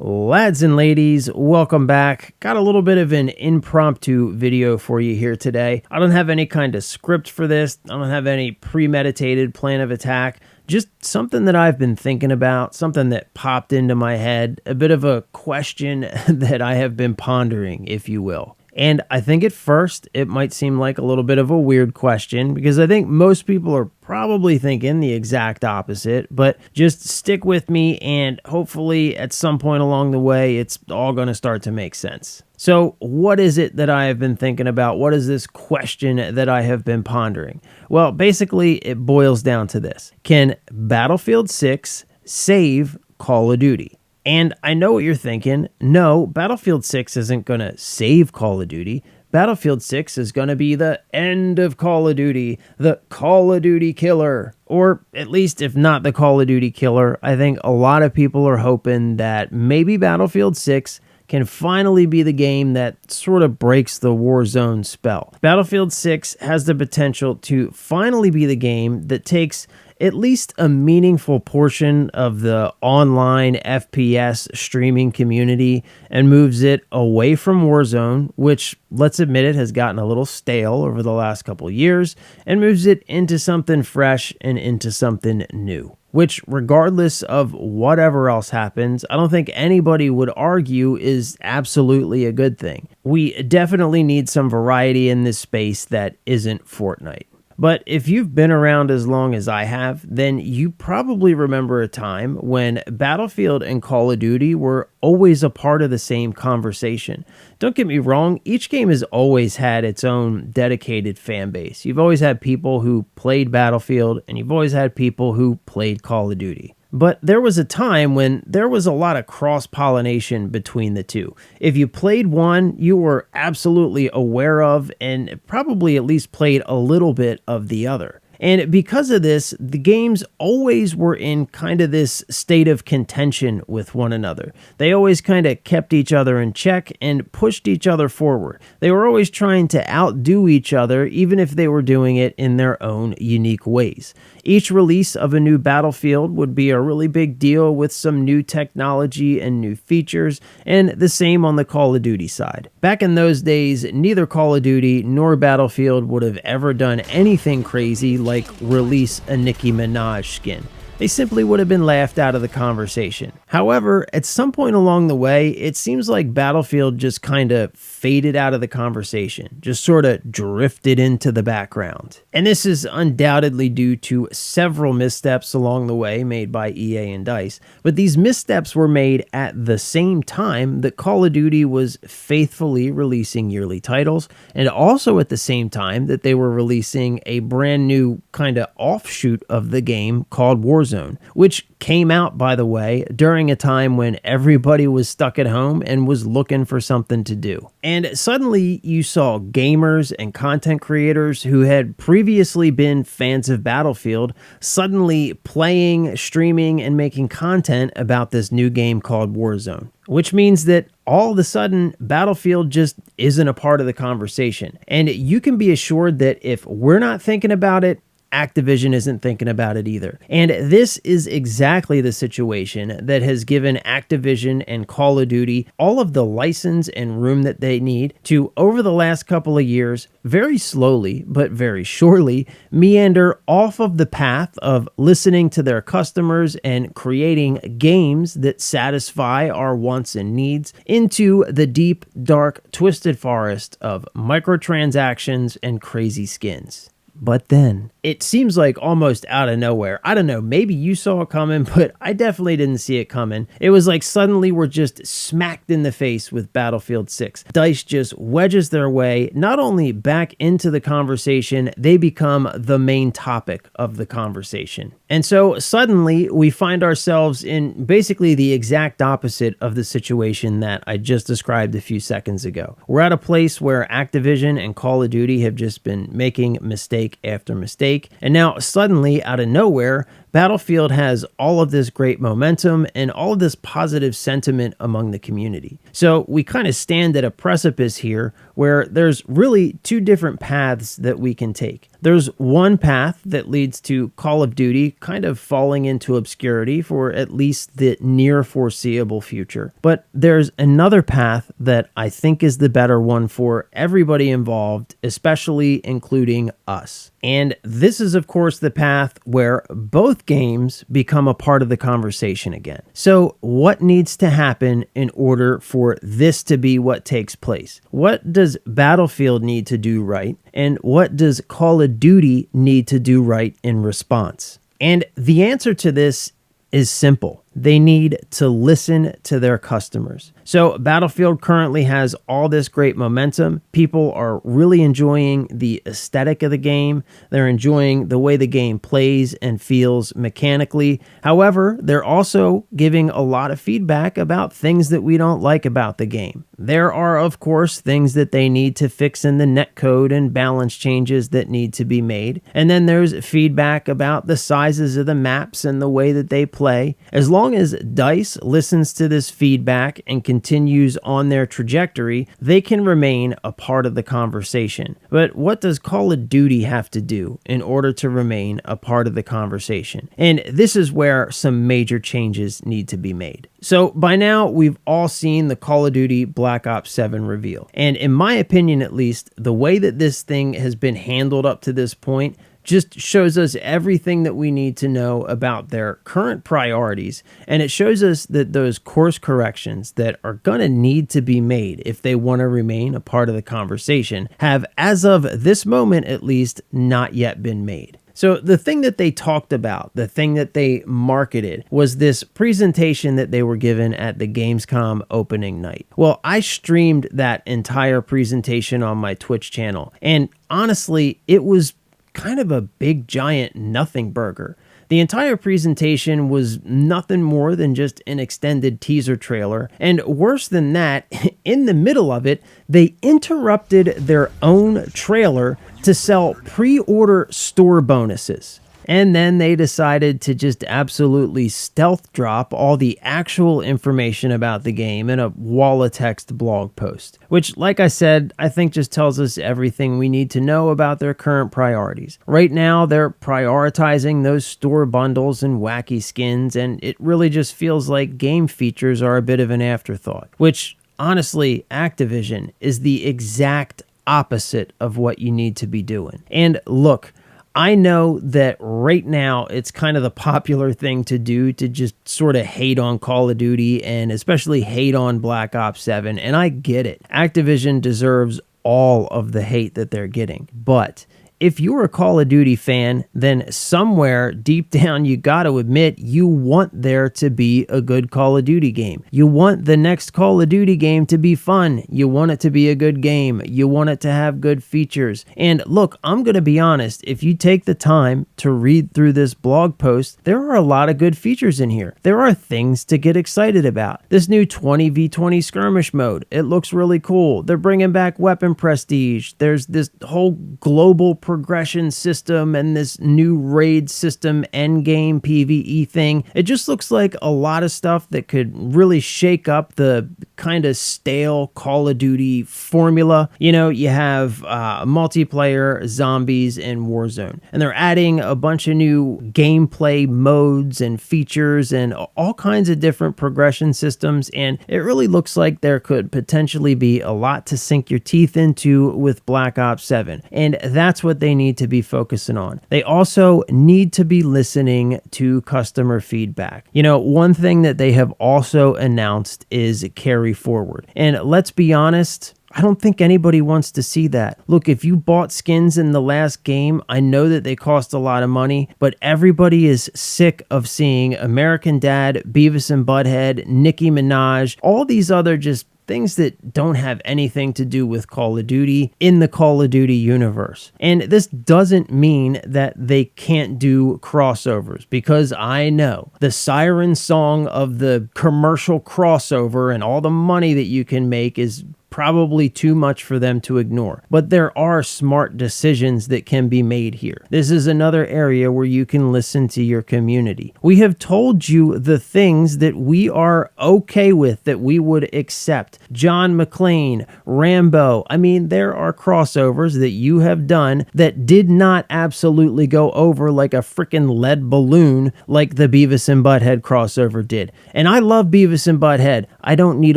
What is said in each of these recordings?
Lads and ladies, welcome back. Got a little bit of an impromptu video for you here today. I don't have any kind of script for this. I don't have any premeditated plan of attack. Just something that I've been thinking about, something that popped into my head, a bit of a question that I have been pondering, if you will. And I think at first it might seem like a little bit of a weird question because I think most people are probably thinking the exact opposite, but just stick with me and hopefully at some point along the way, it's all going to start to make sense. So what is it that I have been thinking about? What is this question that I have been pondering? Well, basically it boils down to this. Can Battlefield 6 save Call of Duty? And I know what you're thinking. No, Battlefield 6 isn't going to save Call of Duty. Battlefield 6 is going to be the end of Call of Duty, the Call of Duty killer. Or at least if not the Call of Duty killer, I think a lot of people are hoping that maybe Battlefield 6 can finally be the game that sort of breaks the Warzone spell. Battlefield 6 has the potential to finally be the game that takes at least a meaningful portion of the online FPS streaming community and moves it away from Warzone, which, let's admit it, has gotten a little stale over the last couple of years, and moves it into something fresh and into something new. Which, regardless of whatever else happens, I don't think anybody would argue is absolutely a good thing. We definitely need some variety in this space that isn't Fortnite. But if you've been around as long as I have, then you probably remember a time when Battlefield and Call of Duty were always a part of the same conversation. Don't get me wrong, each game has always had its own dedicated fan base. You've always had people who played Battlefield, and you've always had people who played Call of Duty. But there was a time when there was a lot of cross-pollination between the two. If you played one, you were absolutely aware of and probably at least played a little bit of the other. And because of this, the games always were in kind of this state of contention with one another. They always kind of kept each other in check and pushed each other forward. They were always trying to outdo each other, even if they were doing it in their own unique ways. Each release of a new Battlefield would be a really big deal with some new technology and new features, and the same on the Call of Duty side. Back in those days, neither Call of Duty nor Battlefield would have ever done anything crazy like release a Nicki Minaj skin. They simply would have been laughed out of the conversation. However, at some point along the way, it seems like Battlefield just kind of faded out of the conversation, just sort of drifted into the background. And this is undoubtedly due to several missteps along the way made by EA and DICE, but these missteps were made at the same time that Call of Duty was faithfully releasing yearly titles, and also at the same time that they were releasing a brand new kind of offshoot of the game called Warzone, which came out, by the way, during a time when everybody was stuck at home and was looking for something to do. And suddenly you saw gamers and content creators who had previously been fans of Battlefield suddenly playing, streaming, and making content about this new game called Warzone. Which means that all of a sudden, Battlefield just isn't a part of the conversation. And you can be assured that if we're not thinking about it, Activision isn't thinking about it either. And this is exactly the situation that has given Activision and Call of Duty all of the license and room that they need to, over the last couple of years, very slowly but very surely, meander off of the path of listening to their customers and creating games that satisfy our wants and needs into the deep, dark, twisted forest of microtransactions and crazy skins. But then, it seems like almost out of nowhere. I don't know, maybe you saw it coming, but I definitely didn't see it coming. It was like suddenly we're just smacked in the face with Battlefield 6. DICE just wedges their way not only back into the conversation, they become the main topic of the conversation. And so suddenly we find ourselves in basically the exact opposite of the situation that I just described a few seconds ago. We're at a place where Activision and Call of Duty have just been making mistake after mistake. And now suddenly out of nowhere, Battlefield has all of this great momentum and all of this positive sentiment among the community. So we kind of stand at a precipice here where there's really two different paths that we can take. There's one path that leads to Call of Duty kind of falling into obscurity for at least the near foreseeable future. But there's another path that I think is the better one for everybody involved, especially including us. And this is, of course, the path where both games become a part of the conversation again. So what needs to happen in order for this to be what takes place? What does Battlefield need to do right? And what does Call of Duty need to do right in response? And the answer to this is simple. They need to listen to their customers. So Battlefield currently has all this great momentum. People are really enjoying the aesthetic of the game. They're enjoying the way the game plays and feels mechanically. However, they're also giving a lot of feedback about things that we don't like about the game. There are, of course, things that they need to fix in the netcode and balance changes that need to be made. And then there's feedback about the sizes of the maps and the way that they play. As long as DICE listens to this feedback and continues on their trajectory, they can remain a part of the conversation. But what does Call of Duty have to do in order to remain a part of the conversation? And this is where some major changes need to be made. So by now, we've all seen the Call of Duty Black Ops 7 reveal. And in my opinion, at least, the way that this thing has been handled up to this point just shows us everything that we need to know about their current priorities. And it shows us that those course corrections that are going to need to be made if they want to remain a part of the conversation have, as of this moment at least, not yet been made. So the thing that they talked about, the thing that they marketed, was this presentation that they were given at the Gamescom opening night. Well, I streamed that entire presentation on my Twitch channel, and honestly, it was kind of a big giant nothing burger. The entire presentation was nothing more than just an extended teaser trailer, and worse than that, in the middle of it, they interrupted their own trailer to sell pre-order store bonuses. And then they decided to just absolutely stealth drop all the actual information about the game in a wall of text blog post, which, like I said, I think just tells us everything we need to know about their current priorities. Right now, they're prioritizing those store bundles and wacky skins, and it really just feels like game features are a bit of an afterthought, which, honestly, Activision is the exact opposite of what you need to be doing. And look, I know that right now it's kind of the popular thing to do to just sort of hate on Call of Duty and especially hate on Black Ops 7, and I get it. Activision deserves all of the hate that they're getting, but if you're a Call of Duty fan, then somewhere deep down you got to admit you want there to be a good Call of Duty game. You want the next Call of Duty game to be fun. You want it to be a good game. You want it to have good features. And look, I'm going to be honest, if you take the time to read through this blog post, there are a lot of good features in here. There are things to get excited about. This new 20v20 skirmish mode, it looks really cool. They're bringing back weapon prestige. There's this whole global progression system and this new raid system endgame PvE thing. It just looks like a lot of stuff that could really shake up the kind of stale Call of Duty formula. You know, you have multiplayer, zombies, and Warzone, and they're adding a bunch of new gameplay modes and features and all kinds of different progression systems, and it really looks like there could potentially be a lot to sink your teeth into with Black Ops 7, and that's what they need to be focusing on. They also need to be listening to customer feedback. You know, one thing that they have also announced is carry forward. And let's be honest, I don't think anybody wants to see that. Look, if you bought skins in the last game, I know that they cost a lot of money, but everybody is sick of seeing American Dad, Beavis and Butthead, Nicki Minaj, all these other just things that don't have anything to do with Call of Duty in the Call of Duty universe. And this doesn't mean that they can't do crossovers, because I know the siren song of the commercial crossover and all the money that you can make is probably too much for them to ignore. But there are smart decisions that can be made here. This is another area where you can listen to your community. We have told you the things that we are okay with, that we would accept. John McClane, Rambo. I mean, there are crossovers that you have done that did not absolutely go over like a freaking lead balloon like the Beavis and Butthead crossover did. And I love Beavis and Butthead. I don't need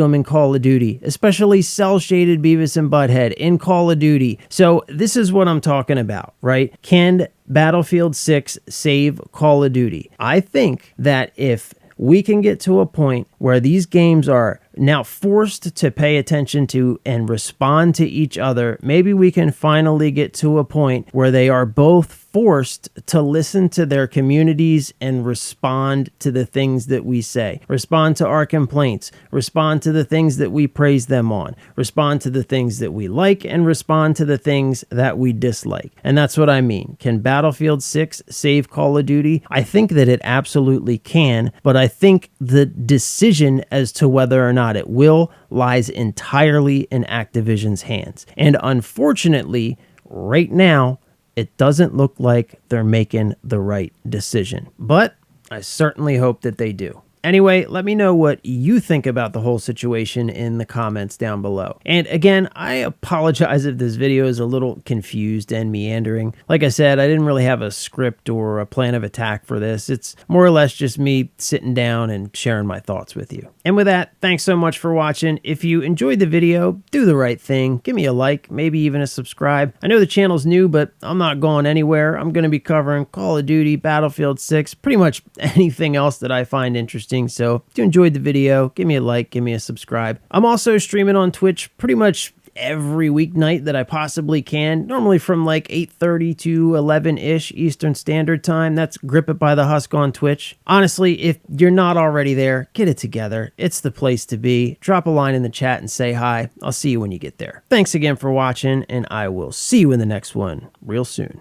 them in Call of Duty, especially cel-shaded Beavis and Butthead in Call of Duty. So this is what I'm talking about, right? Can Battlefield 6 save Call of Duty? I think that if we can get to a point where these games are now forced to pay attention to and respond to each other, maybe we can finally get to a point where they are both forced to listen to their communities and respond to the things that we say, respond to our complaints, respond to the things that we praise them on, respond to the things that we like, and respond to the things that we dislike. And that's what I mean. Can Battlefield 6 save Call of Duty? I think that it absolutely can, but I think the decision as to whether or not it will lies entirely in Activision's hands. And unfortunately, right now, it doesn't look like they're making the right decision. But I certainly hope that they do. Anyway, let me know what you think about the whole situation in the comments down below. And again, I apologize if this video is a little confused and meandering. Like I said, I didn't really have a script or a plan of attack for this. It's more or less just me sitting down and sharing my thoughts with you. And with that, thanks so much for watching. If you enjoyed the video, do the right thing. Give me a like, maybe even a subscribe. I know the channel's new, but I'm not going anywhere. I'm going to be covering Call of Duty, Battlefield 6, pretty much anything else that I find interesting. So if you enjoyed the video, give me a like, give me a subscribe. I'm also streaming on Twitch pretty much every weeknight that I possibly can, normally from like 8:30 to 11-ish Eastern Standard Time. That's Grip It by the Husk on Twitch. Honestly, if you're not already there, get it together. It's the place to be. Drop a line in the chat and say hi. I'll see you when you get there. Thanks again for watching, and I will see you in the next one real soon.